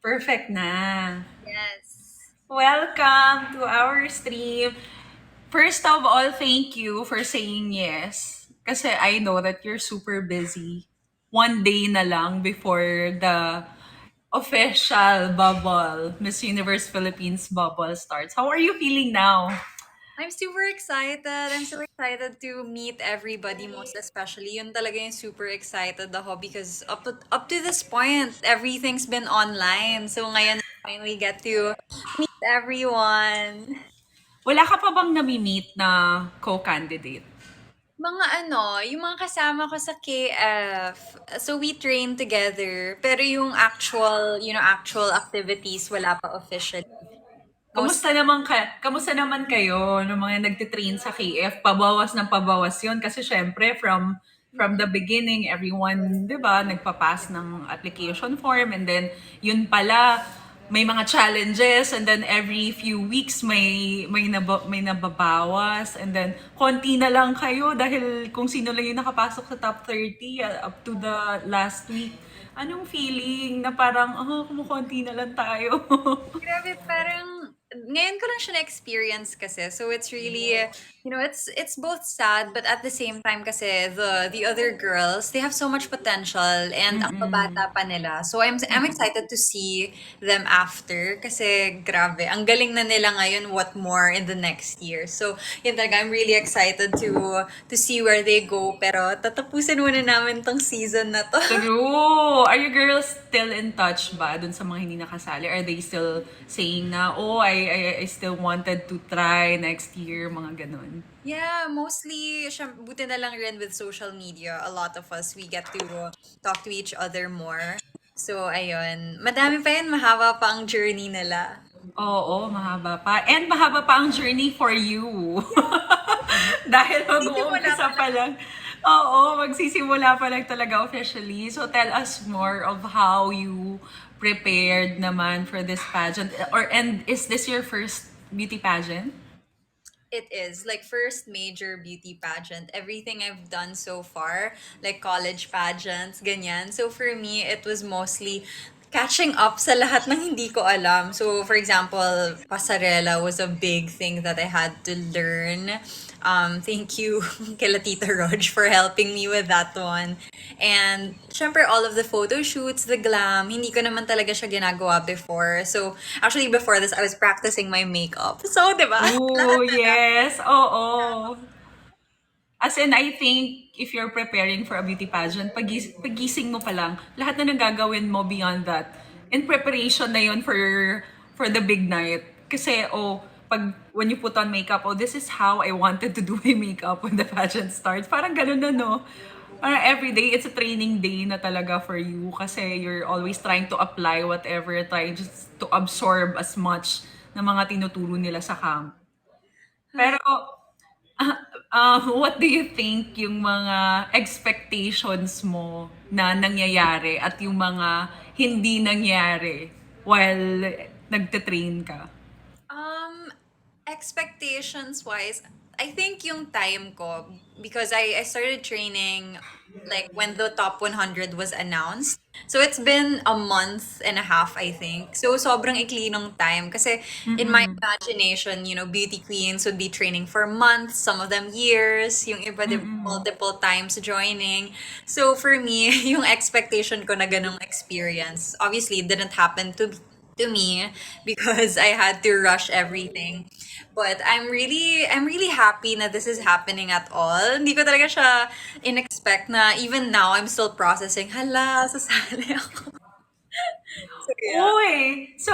Perfect na. Yes. Welcome to our stream. First of all, thank you for saying yes. Kasi I know that you're super busy. One day na lang before the official bubble, Miss Universe Philippines bubble starts. How are you feeling now? I'm super excited. I'm so excited to meet everybody, most especially. Yun talaga yung super excited ako because up to this point, everything's been online. So ngayon, finally get to meet everyone. Wala ka pa bang nami-meet na co-candidate? Mga ano, yung mga kasama ko sa KF, so we train together. Pero yung actual activities, wala pa officially. Most, Kamusta naman kayo ng mga nagtitrain sa KF? Pabawas ng pabawas 'yon kasi syempre from the beginning everyone, 'di ba, nagpapass ng application form and then yun pala may mga challenges and then every few weeks may nababawas and then konti na lang kayo dahil kung sino lang yung nakapasok sa top 30 up to the last week. Anong feeling na parang, kumukonti na lang tayo? grabe, parang ngayon ko lang siya na-experience kasi. So it's really, it's both sad but at the same time kasi the other girls, they have so much potential and ang Mm-mm. babata pa nila. So I'm excited to see them after kasi grabe, ang galing na nila ngayon, what more in the next year. So yun talaga, I'm really excited to see where they go pero tatapusin muna namin tong season na to. True! Are you girls still in touch ba dun sa mga hindi nakasali? Are they still saying na, oh, I still wanted to try next year, mga ganun? Yeah, mostly, buti na lang rin with social media. A lot of us, we get to talk to each other more. So, ayun. Madami pa yan, mahaba pa ang journey nila. Oo, mahaba pa. And mahaba pa ang journey for you. Dahil Sisimula pa mag-uumpisa pa lang. lang. Oo, magsisimula pa lang talaga officially. So tell us more of how you prepared naman for this pageant. And is this your first beauty pageant? It is like first major beauty pageant. Everything I've done so far, like college pageants, ganyan. So for me, it was mostly catching up sa lahat ng hindi ko alam. So for example, pasarela was a big thing that I had to learn. Thank you kila Tita Roj for helping me with that one. And syempre all of the photo shoots, the glam, hindi ko naman talaga siya ginagawa before. So actually before this, I was practicing my makeup. So, di ba? Oh, Lahat na lang. yes. Oo. As in, I think if you're preparing for a beauty pageant, pagising mo pa lang, lahat na nang gagawin mo beyond that. In preparation na yun for the big night. Kasi, when you put on makeup, this is how I wanted to do my makeup when the pageant starts. Parang ganun na, no? Parang every day, it's a training day na talaga for you kasi you're always trying to apply whatever, trying just to absorb as much ng mga tinuturo nila sa camp. Pero, what do you think yung mga expectations mo na nangyayari at yung mga hindi nangyari while nagte-train ka? Um, Expectations wise, I think yung time ko, because I started training like when the top 100 was announced. So it's been a month and a half, I think. So sobrang ikli ng time. Kasi in my Mm-mm. imagination, beauty queens would be training for months, some of them years, yung iba Mm-mm. multiple times joining. So for me, yung expectation ko na ganong experience, obviously it didn't happen to me because I had to rush everything. But I'm really happy na this is happening at all. Hindi ko talaga siya in-expect na even now I'm still processing. Hala, sasali ako. So yeah. Uy! So,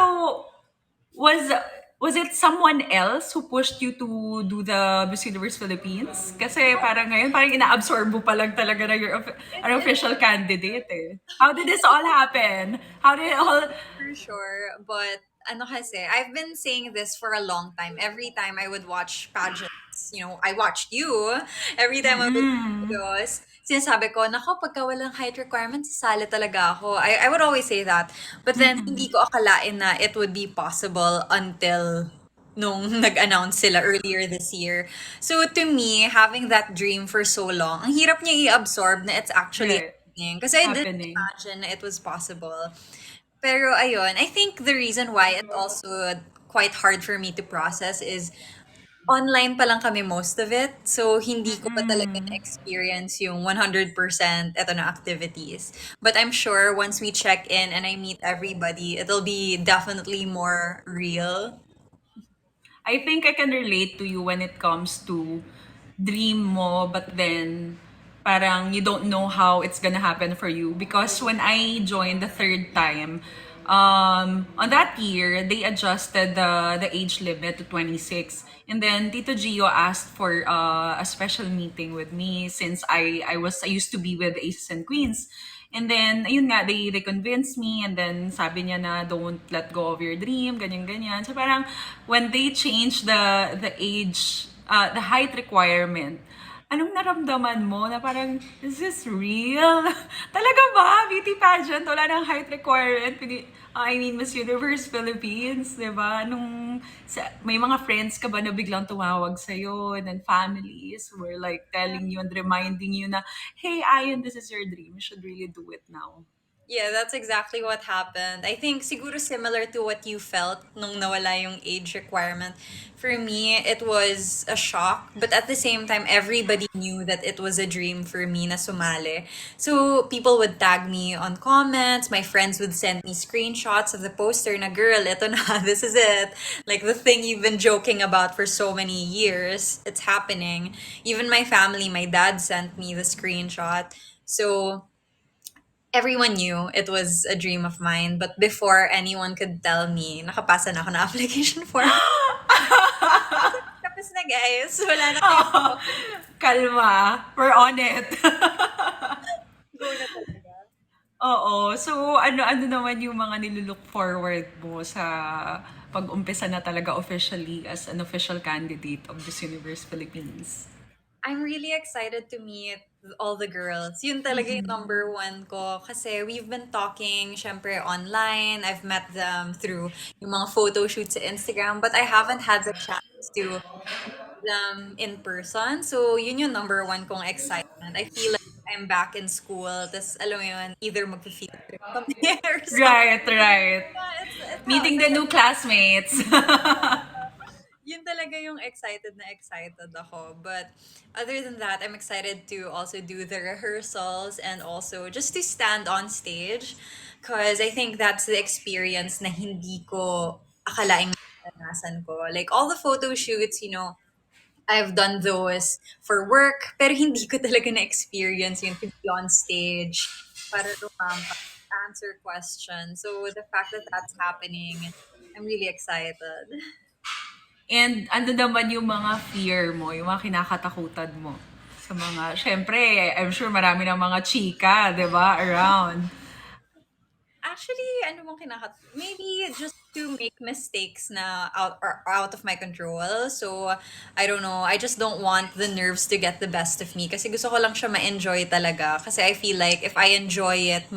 was was it someone else who pushed you to do the Miss Universe Philippines? Kasi parang ngayon, parang ina-absorb mo pa lang talaga na you're It an is official candidate eh. How did this all happen? How did it all... for sure. But ano kasi, I've been saying this for a long time. Every time I would watch pageants, I watched you. Every time I would watch Mm-mm. videos, sinasabi ko, nako, pagka walang height requirements, sasali talaga ako. I would always say that. But then, hindi ko akalain na it would be possible until nung nag-announce sila earlier this year. So to me, having that dream for so long, ang hirap niya i-absorb na it's actually Right. happening. Kasi I didn't Happening. imagine na it was possible. Pero ayun, I think the reason why it's also quite hard for me to process is online pa lang kami most of it. So, hindi ko pa talaga Mm. na-experience yung 100% eto na activities. But I'm sure once we check in and I meet everybody, it'll be definitely more real. I think I can relate to you when it comes to dream mo, but then parang you don't know how it's gonna happen for you. Because when I joined the third time, on that year, they adjusted the age limit to 26. And then Tito Gio asked for a special meeting with me since I used to be with Aces and Queens. And then, ayun nga, they convinced me and then sabi niya na don't let go of your dream, ganyan-ganyan. So parang when they changed the age, the height requirement, anong naramdaman mo na parang, is this real? Talaga ba? Beauty pageant, wala nang height requirement. I mean, Miss Universe Philippines, di ba? May mga friends ka ba na biglang tumawag sa'yo and then families were like telling you and reminding you na, hey, Ayan, this is your dream. You should really do it now. Yeah, that's exactly what happened. I think siguro similar to what you felt nung nawala yung age requirement. For me, it was a shock, but at the same time, everybody knew that it was a dream for me na sumali. So people would tag me on comments, my friends would send me screenshots of the poster na, girl, ito na, this is it. Like the thing you've been joking about for so many years, it's happening. Even my family, my dad sent me the screenshot. So everyone knew it was a dream of mine, but before anyone could tell me, nakapasa na ako ng application form. Tapos na guys, wala na kayo. Oh, kalma. We're on it. Go na talaga. Oo. So, ano-ano naman yung mga nilulook forward mo sa pag-umpisa na talaga officially as an official candidate of Miss Universe Philippines? I'm really excited to meet all the girls. Yun talaga yung number one ko. Kasi we've been talking, syempre, online. I've met them through yung mga photo shoots sa Instagram. But I haven't had the chance to them in person. So, yun yung number one kong excitement. I feel like I'm back in school. Tapos, alam mo yun, either mag-field trip kami or something. Right, right. Yeah, it's how, Meeting the that's new classmates. yun talaga yung excited na excited ako. But other than that, I'm excited to also do the rehearsals and also just to stand on stage. Because I think that's the experience na hindi ko akalaing maranasan ko. Like all the photo shoots, I've done those for work, pero hindi ko talaga na-experience yun to be on stage para rumampa, answer questions. So the fact that that's happening, I'm really excited. And ano naman yung mga fear mo, yung mga kinakatakutan mo? Sa mga, syempre, I'm sure marami ng mga chika, di ba, around. Actually, ano bang maybe just to make mistakes na out of my control. So, I don't know. I just don't want the nerves to get the best of me. Kasi gusto ko lang siya ma-enjoy talaga. Kasi I feel like if I enjoy it,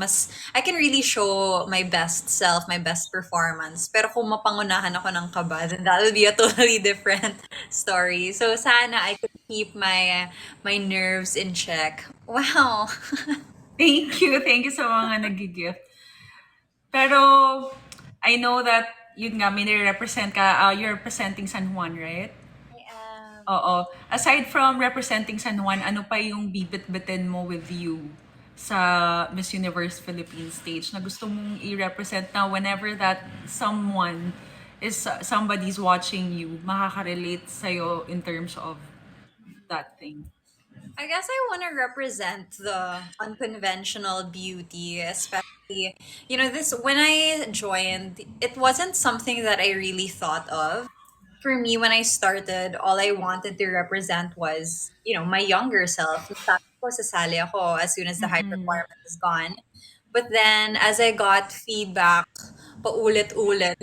I can really show my best self, my best performance. Pero kung mapangunahan ako ng kaba, then that would be a totally different story. So, sana I could keep my nerves in check. Wow. Thank you sa mga nag-gift. Pero, I know that, yun nga, may nire-represent ka, you're representing San Juan, right? I am. Oo. Aside from representing San Juan, ano pa yung bibit-bitin mo with you sa Miss Universe Philippines stage na gusto mong i-represent na whenever that somebody's watching you, makaka-relate sa'yo in terms of that thing? I guess I want to represent the unconventional beauty, especially, this when I joined, it wasn't something that I really thought of. For me, when I started, all I wanted to represent was, my younger self. Sabi ko, sasali ako as soon as the height requirement is gone. But then, as I got feedback, paulit-ulit,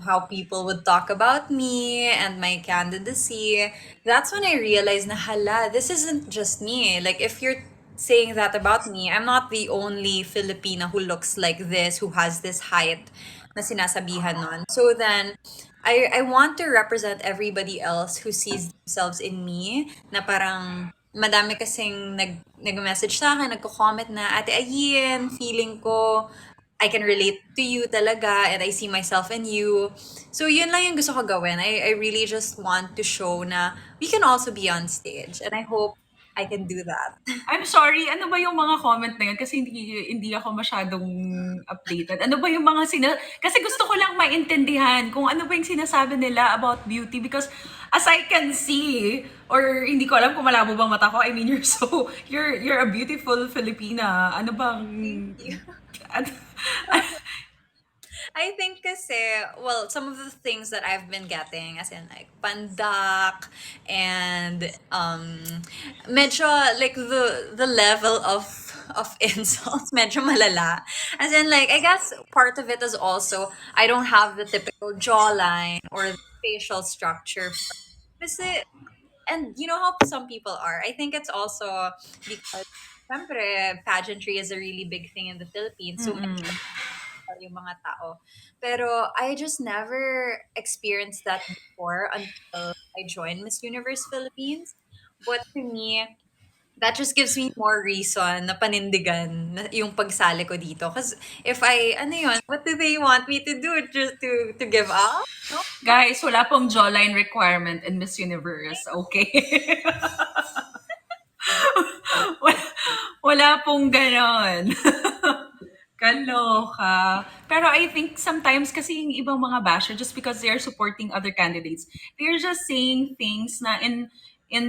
how people would talk about me and my candidacy, that's when I realized na hala, this isn't just me. Like, if you're saying that about me, I'm not the only Filipina who looks like this, who has this height na sinasabihan nun. So then, I want to represent everybody else who sees themselves in me na parang madami kasing nag-message sa akin, nagko-comment na, Ate Ayin, feeling ko I can relate to you talaga and I see myself in you. So yun lang yung gusto ko gawin. I really just want to show na we can also be on stage and I hope I can do that. I'm sorry, ano ba yung mga comment na yun? Kasi hindi ako masyadong updated. Ano ba yung mga kasi gusto ko lang maintindihan kung ano ba yung sinasabi nila about beauty because as I can see, or hindi ko alam kung malabo bang mata ko, I mean, you're a beautiful Filipina. Ano bang, Thank you. ano, I think kasi, well, some of the things that I've been getting, as in like pandak and medyo like the level of insults, medyo malala. As in like, I guess part of it is also I don't have the typical jawline or the facial structure. Kasi, and you know how some people are. I think it's also because, syempre, pageantry is a really big thing in the Philippines. So yung mga tao. Pero I just never experienced that before until I joined Miss Universe Philippines. But to me, that just gives me more reason na panindigan yung pagsali ko dito. Because if I, ano yun, what do they want me to do? Just to give up? No? guys, wala pong jawline requirement in Miss Universe, okay? wala, wala pong ganon. Kaloka. Pero I think sometimes kasi yung ibang mga basher, just because they're supporting other candidates, they're just saying things na in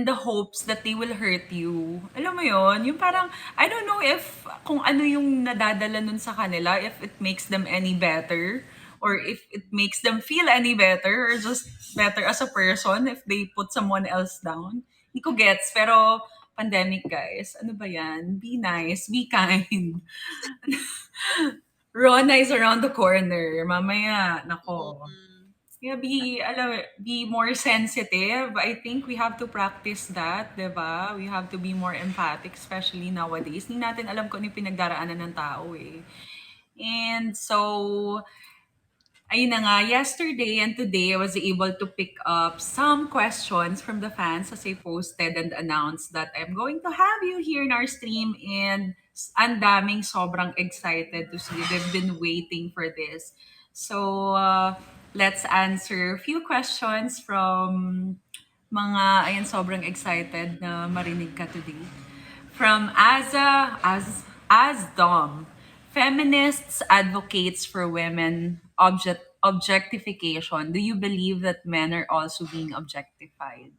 the hopes that they will hurt you. Alam mo yon. Yung parang, I don't know if kung ano yung nadadala nun sa kanila, if it makes them any better, or if it makes them feel any better, or just better as a person if they put someone else down. Hindi ko gets, pero pandemic guys, ano ba yan? Be nice, be kind. Rona is around the corner. Mamaya, nako. Mm. Yeah, be more sensitive. I think we have to practice that, 'di ba? We have to be more empathic, especially nowadays. Hindi natin alam kung ano yung pinagdaraanan ng tao eh. And so, ayun na nga, yesterday and today, I was able to pick up some questions from the fans as I posted and announced that I'm going to have you here in our stream and ang daming sobrang excited to see. They've been waiting for this. So, let's answer a few questions from ayun, sobrang excited na marinig ka today. From as Dom, feminists advocates for women objectification. Do you believe that men are also being objectified?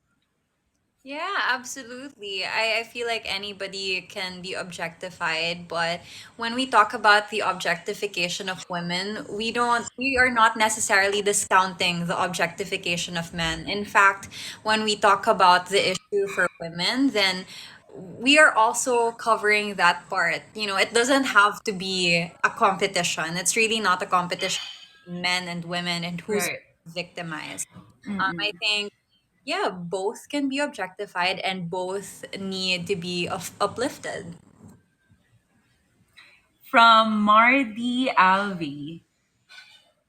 Yeah, absolutely. I feel like anybody can be objectified, but when we talk about the objectification of women, we are not necessarily discounting the objectification of men. In fact, when we talk about the issue for women, then we are also covering that part. You know, it doesn't have to be a competition. It's really not a competition between men and women and who's Right. victimized. I Mm-mm. think yeah, both can be objectified and both need to be uplifted. From Mardi Alvi,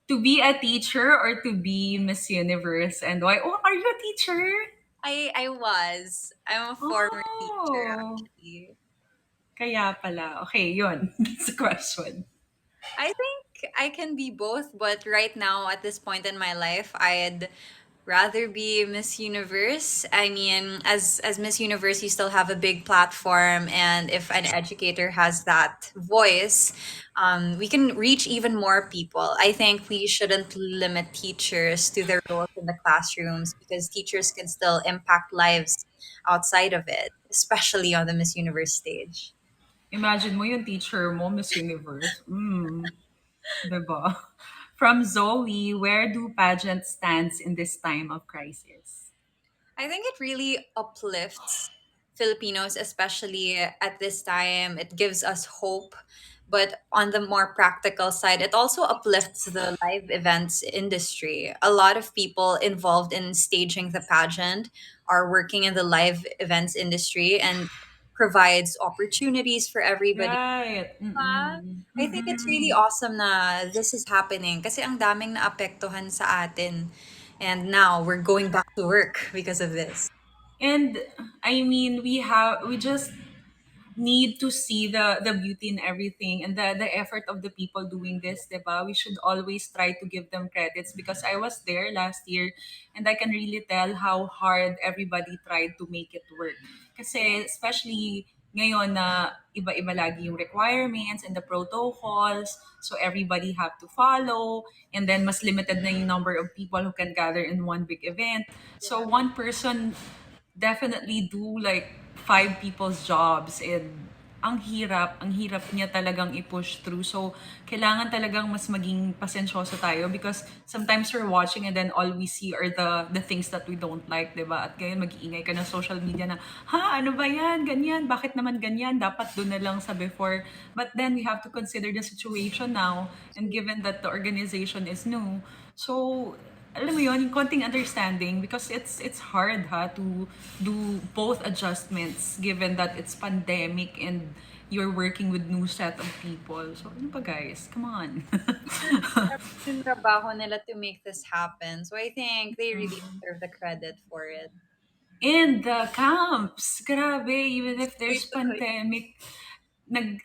to be a teacher or to be Miss Universe and why? Oh, are you a teacher? I'm a former teacher Oh, actually. kaya pala. Okay, yun. That's the question. I think I can be both, but right now at this point in my life, I'd rather be Miss Universe. I mean, as Miss Universe, you still have a big platform, and if an educator has that voice, we can reach even more people. I think we shouldn't limit teachers to their roles in the classrooms because teachers can still impact lives outside of it, especially on the Miss Universe stage. Imagine mo yung teacher mo, Miss Universe. Diba? From Zoe, where do pageants stands in this time of crisis? I think it really uplifts Filipinos, especially at this time. It gives us hope. But on the more practical side, it also uplifts the live events industry. A lot of people involved in staging the pageant are working in the live events industry and provides opportunities for everybody. Right. Ah, Mm-mm. I think it's really Mm-mm. awesome na this is happening kasi ang daming naapektuhan sa atin. And now we're going back to work because of this. And I mean, we just need to see the beauty in everything and the effort of the people doing this, diba? We should always try to give them credits because I was there last year and I can really tell how hard everybody tried to make it work. Kasi especially ngayon na iba-iba lagi yung requirements and the protocols, so everybody have to follow, and then mas limited na yung number of people who can gather in one big event. So Yeah. one person definitely do like five people's jobs, and ang hirap niya talagang i-push through. So, kailangan talagang mas maging pasensyoso tayo because sometimes we're watching and then all we see are the things that we don't like, 'di ba? At ngayon mag-iingay ka na social media na, ha, ano ba yan? Ganyan, bakit naman ganyan? Dapat doon na lang sa before. But then we have to consider the situation now, and given that the organization is new, so alam mo yun, yung konting understanding because it's hard ha to do both adjustments given that it's pandemic and you're working with new set of people. So ano pa guys, come on. Yung trabaho nila to make this happen. So I think they really deserve the credit for it. And the camps, grabe, even if there's Tuloy-tuloy. pandemic,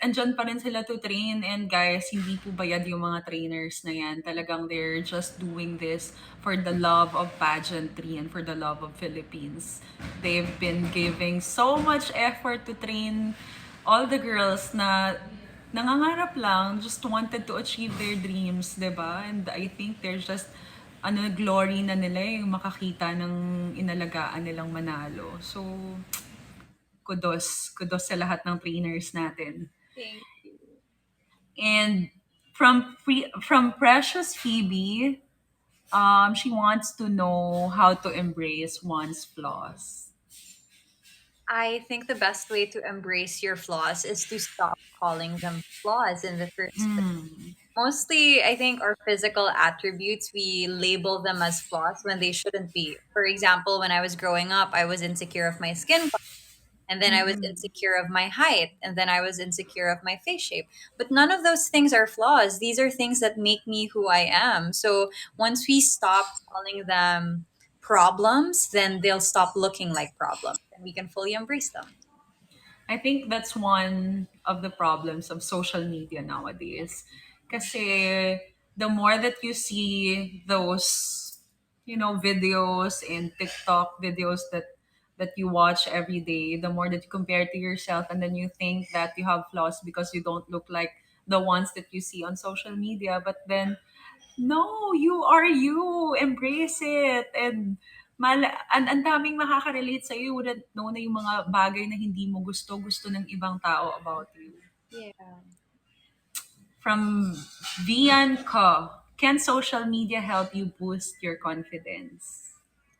andyan pa rin sila to train. And guys, hindi po bayad yung mga trainers na yan. Talagang they're just doing this for the love of pageantry and for the love of Philippines. They've been giving so much effort to train all the girls na nangangarap lang, just wanted to achieve their dreams, 'di ba? And I think they're just glory na nila yung makakita ng inalagaan nilang manalo. So, kudos sa lahat ng trainers natin. Thank you. And from Precious Phoebe, she wants to know how to embrace one's flaws. I think the best way to embrace your flaws is to stop calling them flaws in the first place. Mostly, I think our physical attributes, we label them as flaws when they shouldn't be. For example, when I was growing up, I was insecure of my skin, and then I was insecure of my height, and then I was insecure of my face shape. But none of those things are flaws. These are things that make me who I am. So once we stop calling them problems, then they'll stop looking like problems and we can fully embrace them. I think that's one of the problems of social media nowadays. Kasi the more that you see those, videos and TikTok videos that you watch every day, the more that you compare to yourself, and then you think that you have flaws because you don't look like the ones that you see on social media. But then no, you are you. Embrace it. And ang daming makaka-relate sa'yo. You wouldn't know na yung mga bagay na hindi mo gusto ng ibang tao about you. Yeah. From Vian Ka, can social media help you boost your confidence?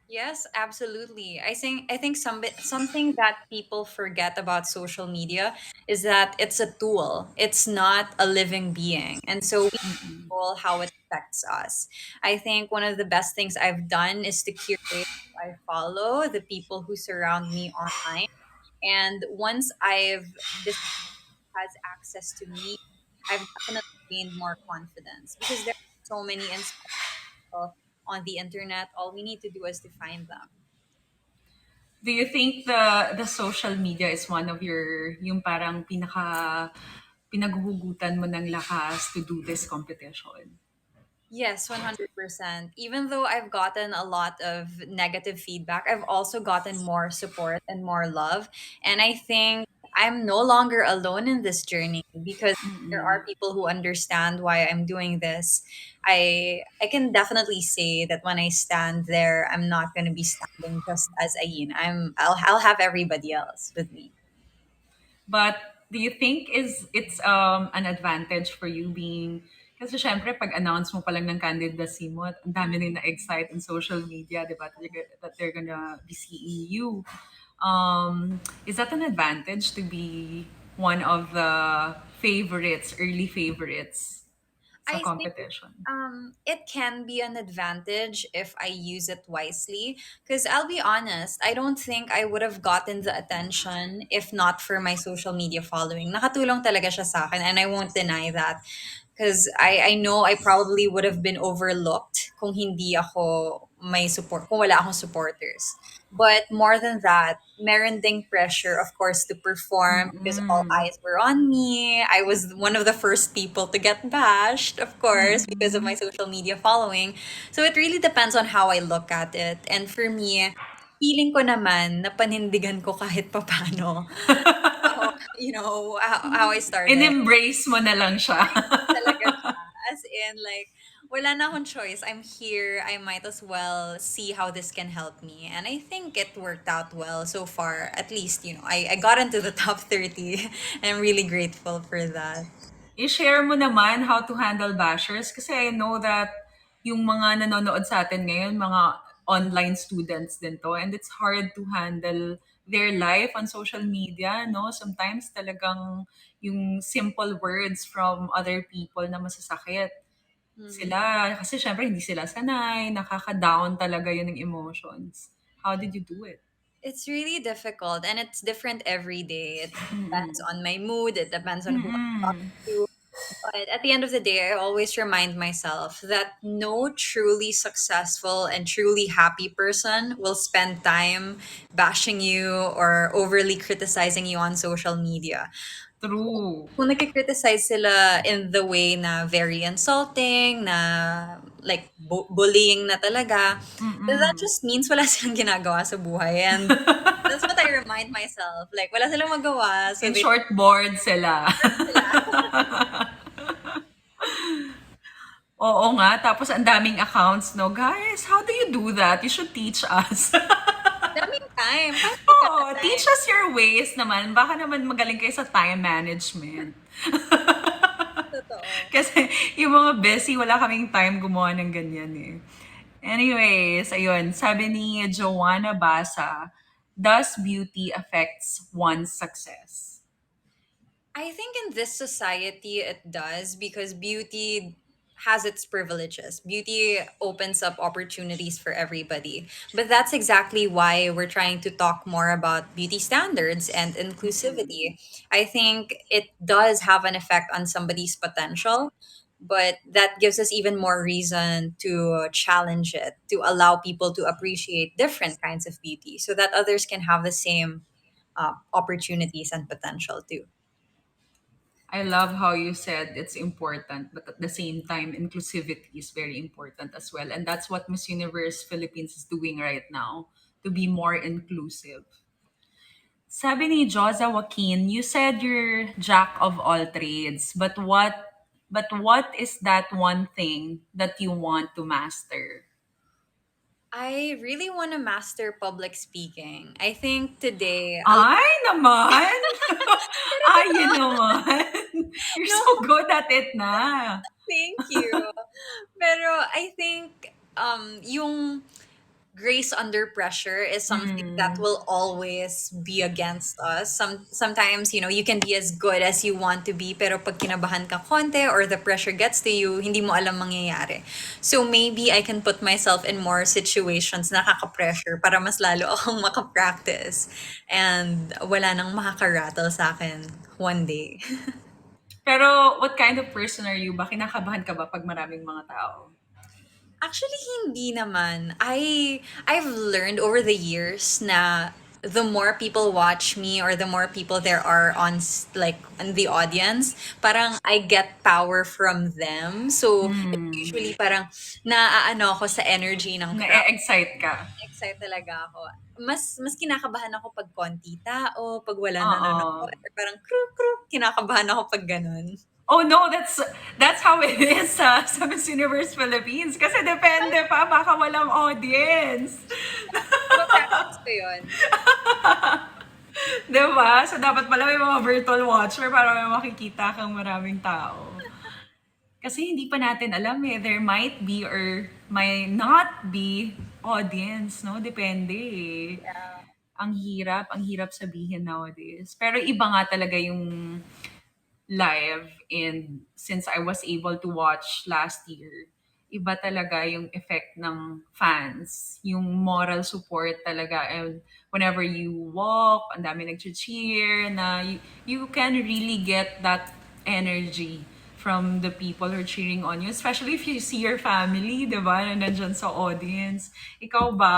Yes, absolutely. I think something that people forget about social media is that it's a tool. It's not a living being. And so we control how it affects us. I think one of the best things I've done is to curate who I follow, the people who surround me online. And once I've this has access to me, I've definitely gained more confidence because there are so many inspiring people on the internet. All we need to do is to find them. Do you think the social media is one of yung parang pinaghuhugutan mo ng lakas to do this competition? Yes, 100%. Even though I've gotten a lot of negative feedback, I've also gotten more support and more love. And I think I'm no longer alone in this journey because there are people who understand why I'm doing this. I can definitely say that when I stand there, I'm not going to be standing just as Ayin. I'll have everybody else with me. But do you think it's an advantage for you being kasi syempre pag announce mo pa lang ng candidacy mo, ang dami rin na-excite in social media, di ba? That they're gonna be seeing you. Is that an advantage to be one of the favorites, early favorites sa I think competition? it can be an advantage if I use it wisely. Because I'll be honest, I don't think I would have gotten the attention if not for my social media following. Nakatulong talaga siya sa akin, and I won't deny that. Because I know I probably would have been overlooked kung hindi ako may support, kung wala akong supporters. But more than that, meron ding pressure, of course, to perform because all Mm-mm. eyes were on me. I was one of the first people to get bashed, of course, because of my Mm-mm. social media following. So it really depends on how I look at it. And for me, feeling ko naman na panindigan ko kahit papano how, how I started. In-embrace mo na lang siya. Embrace ko talaga siya. As in, like, wala na akong choice. I'm here. I might as well see how this can help me. And I think it worked out well so far. At least, I got into the top 30. I'm really grateful for that. I-share mo naman how to handle bashers kasi I know that yung mga nanonood sa atin ngayon, mga online students din to, and it's hard to handle their life on social media, no? Sometimes talagang yung simple words from other people na masasakit Mhm. sila kasi syempre hindi sila sanay, nakaka-down talaga yun ng emotions. How did you do it? It's really difficult and it's different every day. It depends Mm-mm. on my mood, it depends on who I'm talking Mm-mm. to. But at the end of the day, I always remind myself that no truly successful and truly happy person will spend time bashing you or overly criticizing you on social media. True. Kung nagkikriticize sila in the way na very insulting, na like bullying na talaga, then that Mm-mm. just means wala silang ginagawa sa buhay. And that's what I remind myself. Like, wala silang magawa, so In they short, bored sila. sila. Oo nga, tapos ang daming accounts, no? Guys, how do you do that? You should teach us. Daming time. Paano Oo, teach magkaka-time? us your ways naman. Baka naman magaling kayo sa time management. Totoo. Kasi yung mga busy, wala kaming time gumawa ng ganyan eh. Anyways, ayun, sabi ni Joanna Basa, does beauty affects one's success? I think in this society it does because beauty has its privileges. Beauty opens up opportunities for everybody. But that's exactly why we're trying to talk more about beauty standards and inclusivity. I think it does have an effect on somebody's potential, but that gives us even more reason to challenge it, to allow people to appreciate different kinds of beauty so that others can have the same opportunities and potential too. I love how you said it's important, but at the same time, inclusivity is very important as well. And that's what Miss Universe Philippines is doing right now to be more inclusive. Sabi ni Joza Joaquin, you said you're jack of all trades, but what is that one thing that you want to master? I really want to master public speaking. I think today, Ay naman! pero Ay, yun totoo, naman! You're no, so good at it na. thank you. Pero I think yung grace under pressure is something that Mm. will always be against us. Sometimes, you can be as good as you want to be, pero pag kinabahan ka konti or the pressure gets to you, hindi mo alam mangyayari. So maybe I can put myself in more situations na nakaka-pressure para mas lalo akong makapractice and wala nang makaka-rattle sa akin one day. Pero what kind of person are you? Ba kinakabahan ka ba pag maraming mga tao? Actually, hindi naman. I've learned over the years na the more people watch me or the more people there are like in the audience, parang I get power from them. So it's Hmm. usually parang naaano ako sa energy ng crowd. Na-excite ka? Excited talaga ako. Mas kinakabahan ako pag konti tao, pag wala nanonood, Oo. or parang kruk kruk, kinakabahan ako pag ganun. Oh no, that's how it is sa Miss Universe Philippines. Kasi depende pa, baka walang audience. Pinapractice ko yun. Diba? So dapat pala may mga virtual watcher para may makikita kang maraming tao. Kasi hindi pa natin alam eh. There might be or might not be audience, no? Depende eh. Yeah. Ang hirap sabihin nowadays. Pero iba nga talaga yung live, and since I was able to watch last year, iba talaga yung effect ng fans. Yung moral support talaga. And whenever you walk, ang dami nag-cheer na you can really get that energy from the people who are cheering on you, especially if you see your family, di ba, na nandyan sa audience. Ikaw ba,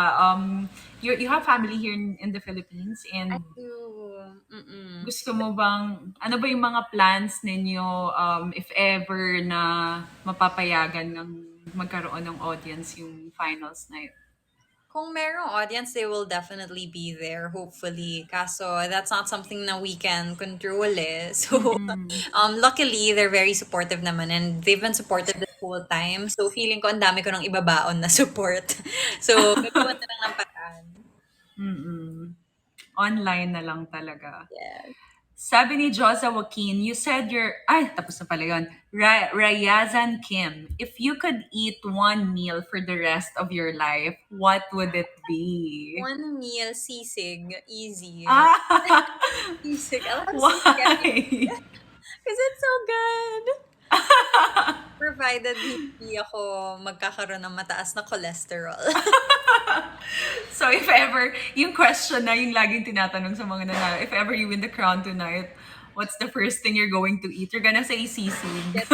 you have family here in the Philippines, I and do. Mm-mm. gusto mo bang, ano ba yung mga plans ninyo, if ever na mapapayagan ng magkaroon ng audience yung finals na yun? Kung merong audience, they will definitely be there, hopefully. Kaso, that's not something na we can control eh. So, Mm-mm. luckily, they're very supportive naman and they've been supportive this whole time. So, feeling ko ang dami ko nang ibabaon na support. So, gagawa na lang ng paraan. Mm-mm. Online na lang talaga. Yes. Sabi ni Joza Joaquin, you said tapos na pala yun. Rayazan Kim, if you could eat one meal for the rest of your life, what would it be? One meal, sisig. Easy. Ah, Sisig. I love sisig why? because it's so good. Provided hindi ako magkakaroon ng mataas na cholesterol. So if ever, yung question na yung laging tinatanong sa mga nanalo, if ever you win the crown tonight, what's the first thing you're going to eat? You're gonna say sisig. Get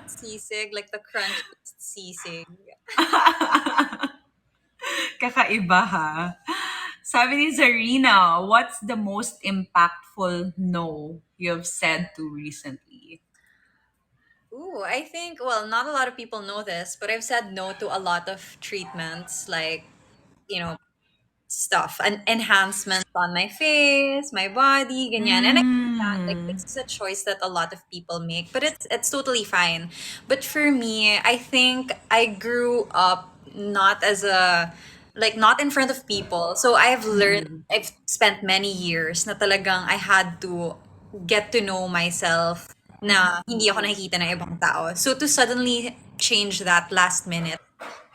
sisig, like the crunchiest sisig. Kakaiba ha. Sabi ni Zarina, what's the most impactful no you've said to recently? Ooh, I think, well, not a lot of people know this, but I've said no to a lot of treatments, like, you know, stuff, and enhancements on my face, my body, ganyan. And I think that, like, Mm. this is a choice that a lot of people make, but it's totally fine. But for me, I think I grew up not as a, like, not in front of people. So Mm-mm. I've spent many years na talagang I had to get to know myself na hindi ako nakikita ng ibang tao. So to suddenly change that last minute,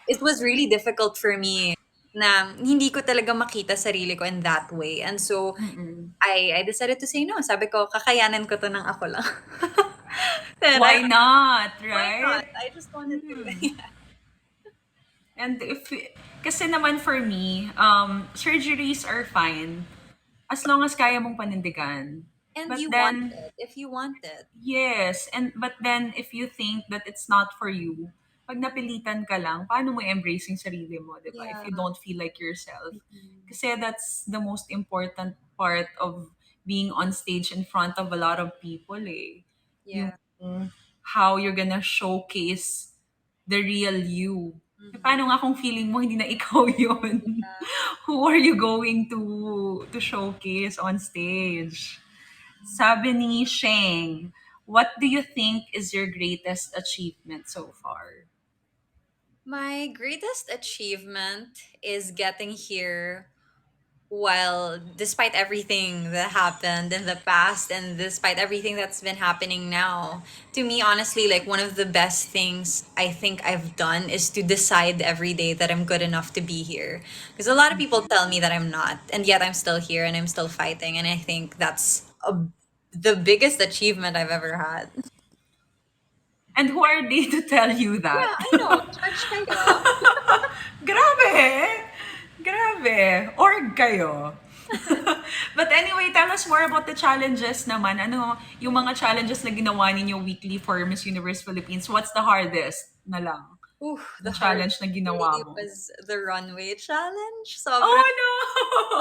it was really difficult for me na hindi ko talaga makita sarili ko in that way. And so, Mm-mm. I decided to say no. Sabi ko, kakayanin ko to ng ako lang. Then Why not, why not? right? I just wanted to. Mm. And kasi naman for me, surgeries are fine as long as kaya mong panindigan. And But you want then, it, if you want it. yes, but then if you think that it's not for you, pag napilitan ka lang, paano mo embrace yung sarili mo, di ba? If Yeah. you don't feel like yourself. Mm-mm. Kasi that's the most important part of being on stage in front of a lot of people eh. Yung Yeah. how you're gonna showcase the real you. Eh, Mm-hmm. paano nga kung feeling mo hindi na ikaw yun? Who are you going to showcase on stage? Sabi ni Sheng, what do you think is your greatest achievement so far? My greatest achievement is getting here while, despite everything that happened in the past and despite everything that's been happening now, to me, honestly, like, one of the best things I think I've done is to decide every day that I'm good enough to be here. Because a lot of people tell me that I'm not, and yet I'm still here and I'm still fighting. And I think that's the biggest achievement I've ever had. And who are they to tell you Yeah, that? I know. Judge kayo. Grabe! Grabe! Org kayo. But anyway, tell us more about the challenges naman. Ano yung mga challenges na ginawa ninyo weekly for Miss Universe Philippines? What's the hardest na lang? Ooh, Na the hardest challenge na ginawa day mo? was the runway challenge. Sobrang. Oh no!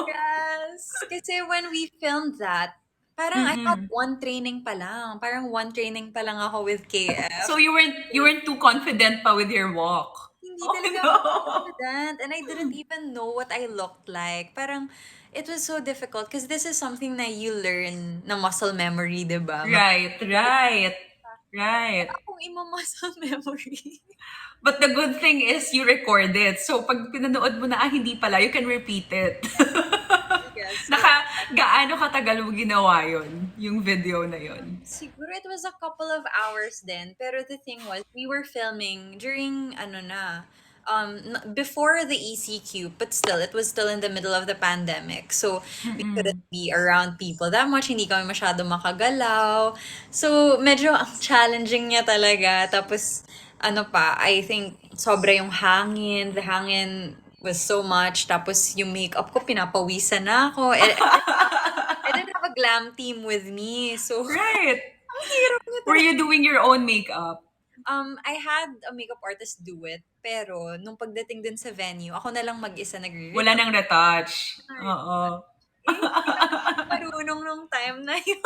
Yes. Kasi when we filmed that, parang I had Mm-mm. one training pa lang. Parang one training pa lang ako with KF. So you weren't too confident pa with your walk. Hindi Oh talaga no! ako confident. And I didn't even know what I looked like. Parang, it was so difficult because this is something na you learn na muscle memory, di ba? Right, right, right. Akong muscle memory. But the good thing is you record it. So pag pinanood mo na, hindi pala, you can repeat it. Yes. Gaano katagal mo ginawa yun? Yung video na yun? Siguro it was a couple of hours then. Pero the thing was, we were filming during, ano na, before the ECQ, but still, it was still in the middle of the pandemic. So, we couldn't Mm-mm. be around people that much. Hindi kami masyado makagalaw. So, medyo ang challenging niya talaga. Tapos, ano pa, I think, sobra yung hangin. The hangin was so much. Tapos, yung makeup ko, pinapawisan na ako. I didn't have a glam team with me. So, Right. ang hirap Were you doing your own makeup? I had a makeup artist do it, pero nung pagdating din sa venue, ako na lang mag-isa Wala nagre-retouch. nang retouch. Oo. Eh, hindi naman ako marunong nung time na yun.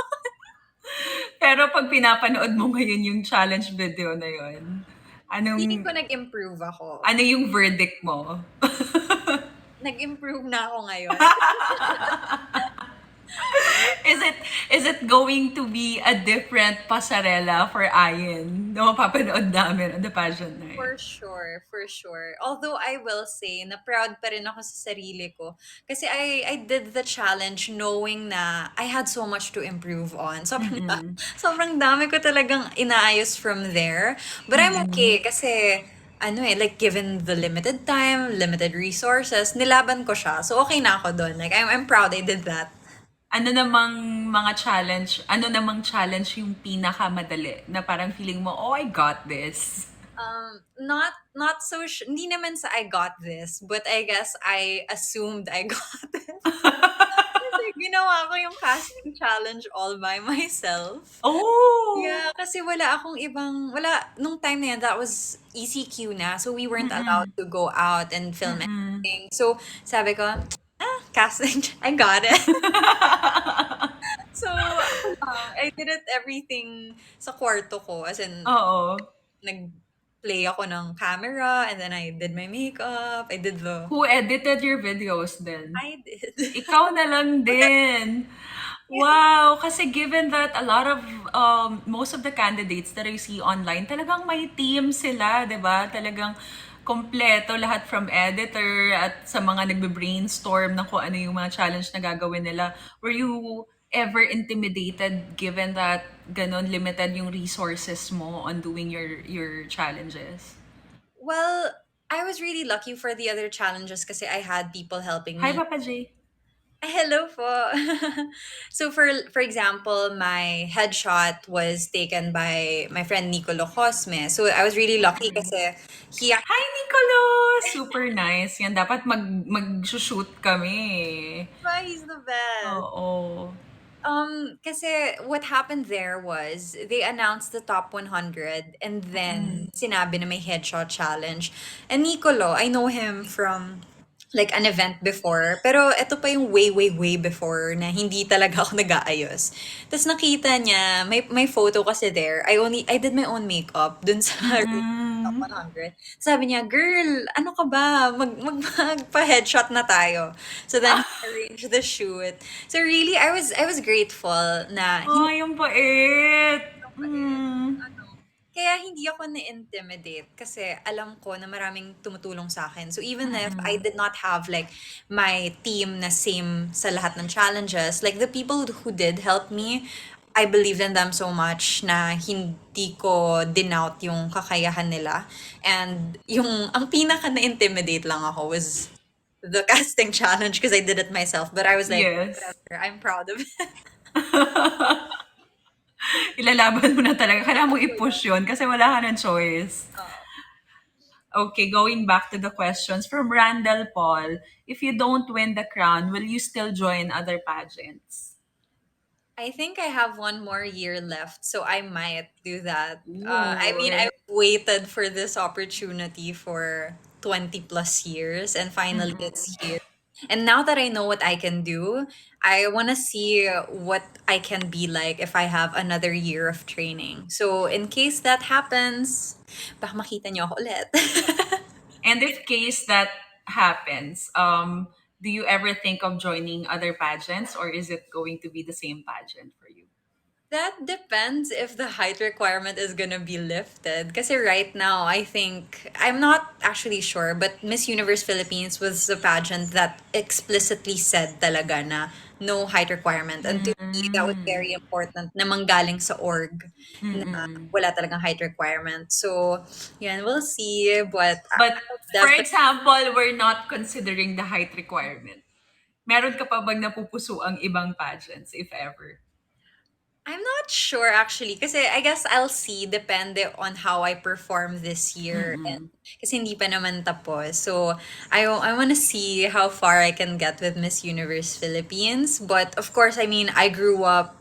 Pero pag pinapanood mo ngayon yung challenge video na yun, Feeling anong, ko nag-improve ako. ano yung verdict mo? Nag-improve na ako ngayon. Is it going to be a different pasarela for Ayin na mapapanood namin on the pageant night? For sure, for sure. Although I will say na proud pa rin ako sa sarili ko. Kasi I did the challenge knowing na I had so much to improve on. Sobrang dami ko talagang inaayos from there. But I'm okay kasi ano like given the limited time, limited resources, nilaban ko siya. So okay na ako doon. Like I'm proud I did that. Ano namang challenge yung pinakamadali na parang feeling mo, oh, I got this? Hindi naman sa I got this, but I guess I assumed I got it. Kasi ginawa ko yung casting challenge all by myself. Oh! Yeah, kasi nung time na yan, that was ECQ na, so we weren't allowed to go out and film anything. So, sabi ko, casting, I got it. So, ako lang, I did it everything sa kwarto ko, as in, Oo. nag-play ako ng camera, and then I did my makeup, I did Who edited your videos then? I did. Ikaw na lang din. Wow! Kasi given that a lot of, most of the candidates that I see online, talagang may team sila, di ba? Talagang kompleto lahat from editor at sa mga nagbe-brainstorm ng kung ano yung mga challenge na gagawin nila. Were you ever intimidated given that ganon limited yung resources mo on doing your challenges? Well, I was really lucky for the other challenges kasi I had people helping Hi, me. Papa J. Hello po. So for example, my headshot was taken by my friend Nicolo Cosme. So I was really lucky kasi he Hi, Nicolo! Super nice. Yan, dapat mag-shoot kami. he's the best. Oo. Kasi what happened there was they announced the top 100 and then sinabi na may headshot challenge. And Nicolo, I know him from like an event before. Pero ito pa yung way, way, way before na hindi talaga ako nag-aayos. Tapos nakita niya, may photo kasi there. I did my own makeup dun sa top 100. Sabi niya, girl, ano ka ba? Magpa-headshot na tayo. So then, he arranged the shoot. So really, I was grateful na Ay, yung pait. Mm. kaya hindi ako na-intimidate kasi alam ko na maraming tumutulong sa akin. So even if I did not have like my team na same sa lahat ng challenges, like the people who did help me, I believed in them so much na hindi ko dinout yung kakayahan nila. And ang pinaka na-intimidate lang ako was the casting challenge because I did it myself. But I was like, Yes. whatever, I'm proud of it. Ilalaban mo na talaga. Kailangan mo i-push yun kasi wala ka ng choice. Okay, going back to the questions from Randall Paul. If you don't win the crown, will you still join other pageants? I think I have one more year left, so I might do that. I mean, Ooh. I've waited for this opportunity for 20 plus years, and finally it's here. And now that I know what I can do, I want to see what I can be like if I have another year of training. So, in case that happens, baka makita niyo ako ulit. And if case that happens, do you ever think of joining other pageants or is it going to be the same pageant for you? That depends if the height requirement is gonna be lifted. Kasi right now, I think, I'm not actually sure, but Miss Universe Philippines was a pageant that explicitly said talaga na no height requirement. And to me, that was very important na manggaling sa org na wala talagang height requirement. So, yan, we'll see. But But I'll for definitely example, we're not considering the height requirement. Meron ka pa bang napupuso ang ibang pageants, if ever? I'm not sure actually kasi I guess I'll see depende on how I perform this year and kasi hindi pa naman tapos. So I want to see how far I can get with Miss Universe Philippines, but of course I mean I grew up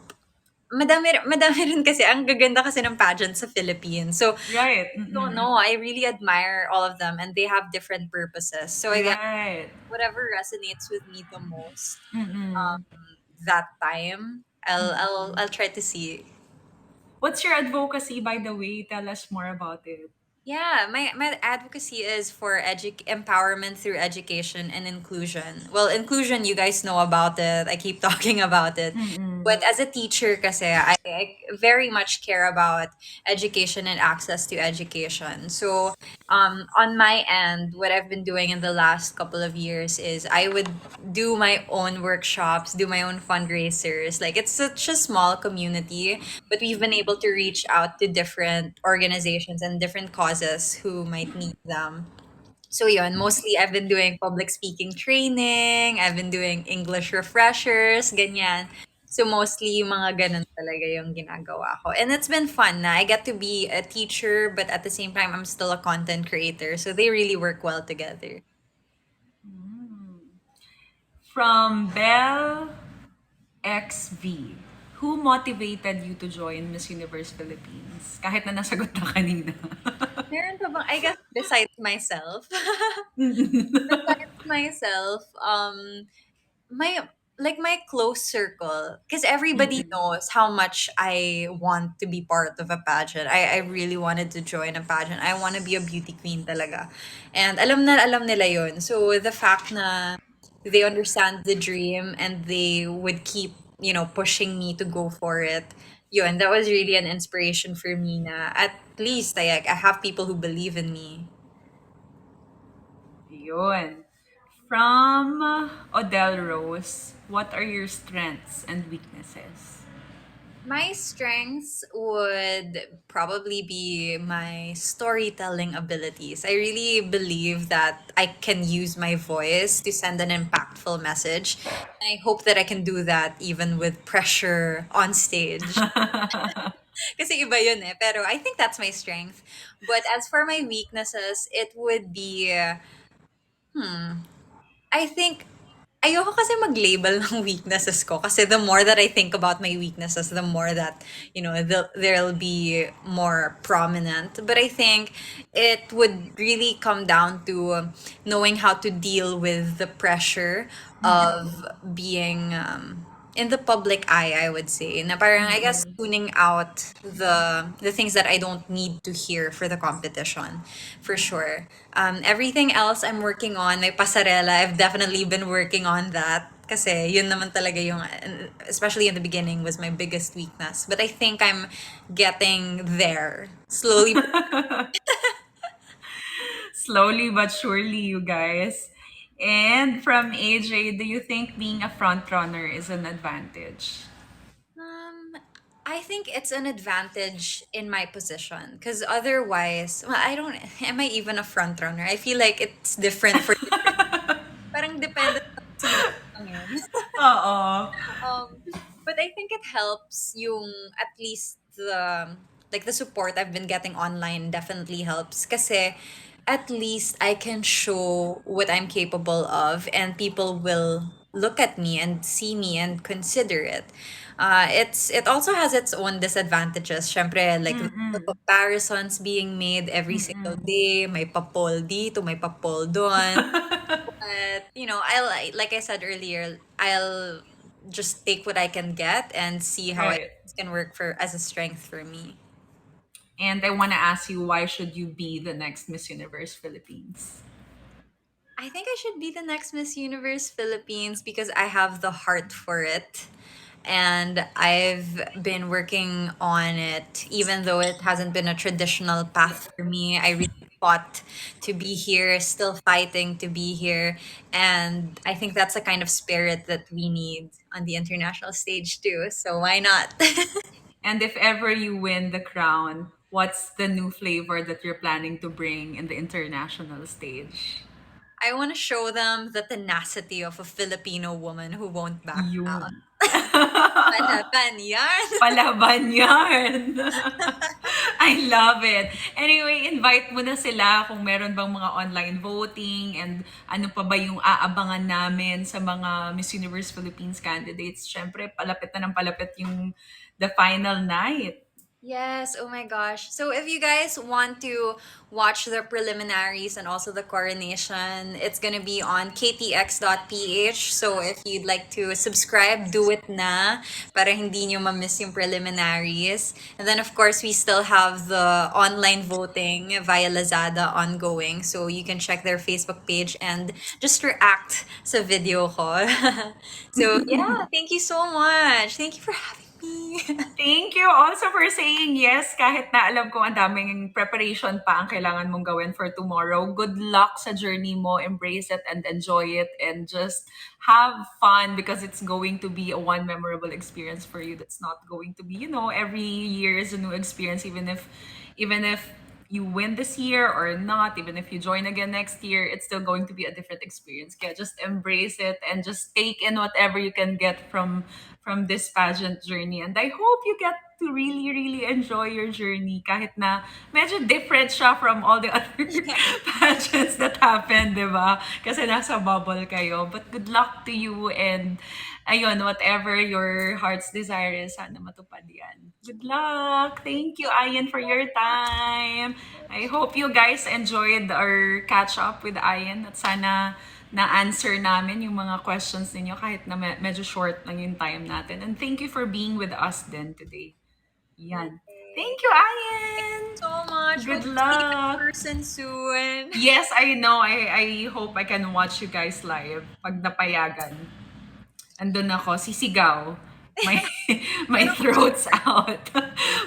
madami rin kasi ang gaganda kasi ng pageant sa Philippines. So, Right. don't Mm-mm. know. I really admire all of them and they have different purposes. So I guess Right. whatever resonates with me the most Mm-mm. that time, I'll Mm-mm. try to see. What's your advocacy, by the way? Tell us more about it. Yeah, my advocacy is for empowerment through education and inclusion. Well, inclusion, you guys know about it. I keep talking about it. Mm-mm. But as a teacher, kasi I very much care about education and access to education. So, on my end, what I've been doing in the last couple of years is I would do my own workshops, do my own fundraisers. Like it's such a small community, but we've been able to reach out to different organizations and different causes who might need them. So yun, mostly I've been doing public speaking training, I've been doing English refreshers, ganyan. So mostly yung mga ganun talaga yung ginagawa ko. And it's been fun na I get to be a teacher, but at the same time, I'm still a content creator. So they really work well together. From Bell XV, who motivated you to join Miss Universe Philippines? Kahit na nasagot na kanina. Meron pa bang, I guess, besides myself, besides myself, my my close circle, because everybody Mm-mm. knows how much I want to be part of a pageant. I really wanted to join a pageant. I want to be a beauty queen talaga. And alam na alam nila yun. So the fact na they understand the dream and they would keep, pushing me to go for it. Yun, that was really an inspiration for me na at least I have people who believe in me. Yun. From Odell Rose, what are your strengths and weaknesses? My strengths would probably be my storytelling abilities. I really believe that I can use my voice to send an impactful message. And I hope that I can do that even with pressure on stage. Kasi iba yun eh. Pero I think that's my strength. But as for my weaknesses, it would be, I think ayoko kasi mag-label ng weaknesses ko kasi the more that I think about my weaknesses, the more that, they'll be more prominent. But I think it would really come down to knowing how to deal with the pressure of being in the public eye, I would say. Na parang, I guess, Mm-mm. tuning out the things that I don't need to hear for the competition, for sure. Everything else I'm working on, my pasarela, I've definitely been working on that. Kasi yun naman talaga yung, especially in the beginning, was my biggest weakness. But I think I'm getting there slowly. Slowly but surely, you guys. And from AJ, do you think being a front runner is an advantage? Um, I think it's an advantage in my position because otherwise, well, I don't. Am I even a front runner? I feel like it's different for different. Parang depende sa sino lang yun. Oo. Um, but I think it helps yung at least the support I've been getting online definitely helps kasi at least I can show what I'm capable of and people will look at me and see me and consider it. It also has its own disadvantages. Syempre, like the Mm-mm. comparisons being made every single Mm-mm. day, may papol dito, may papol doon. But I'll like I said earlier, I'll just take what I can get and see how it Right. can work for as a strength for me. And I want to ask you, why should you be the next Miss Universe Philippines? I think I should be the next Miss Universe Philippines because I have the heart for it. And I've been working on it, even though it hasn't been a traditional path for me. I really fought to be here, still fighting to be here. And I think that's the kind of spirit that we need on the international stage too. So why not? And if ever you win the crown, what's the new flavor that you're planning to bring in the international stage? I want to show them the tenacity of a Filipino woman who won't back down. Yun. Palaban yan! Palaban yan. I love it. Anyway, invite mo na sila kung meron bang mga online voting and ano pa ba yung aabangan namin sa mga Miss Universe Philippines candidates. Siyempre, palapit na ng palapit yung the final night. Yes, oh my gosh. So if you guys want to watch the preliminaries and also the coronation, it's gonna be on ktx.ph. So if you'd like to subscribe, do it na para hindi nyo ma-miss yung preliminaries. And then of course, we still have the online voting via Lazada ongoing. So you can check their Facebook page and just react sa video ko. So yeah, thank you so much. Thank you for having me. Thank you also for saying yes kahit na alam ko ang daming preparation pa ang kailangan mong gawin for tomorrow. Good luck sa journey mo. Embrace it and enjoy it and just have fun because it's going to be a one memorable experience for you that's not going to be, every year is a new experience even if you win this year or not, even if you join again next year, it's still going to be a different experience. Kaya just embrace it and just take in whatever you can get from this pageant journey. And I hope you get to really, really enjoy your journey kahit na medyo different siya from all the other pageants that happened, di ba? Kasi nasa bubble kayo. But good luck to you and ayun, whatever your heart's desire is, sana matupad yan. Good luck! Thank you, Ayan, for your time. I hope you guys enjoyed our catch up with Ayan at sana na-answer namin yung mga questions ninyo kahit na medyo short lang yung time natin. And thank you for being with us then today. Yan. Thank you, Ayan! So much. Good Hope to see you in luck! person soon. Yes, I know. I hope I can watch you guys live pag napayagan. Andun ako, sisigaw. My, my throat's out.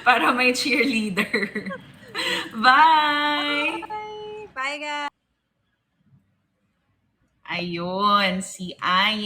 Para may cheerleader. Bye! Bye. Bye, guys. Ayun, si Ay.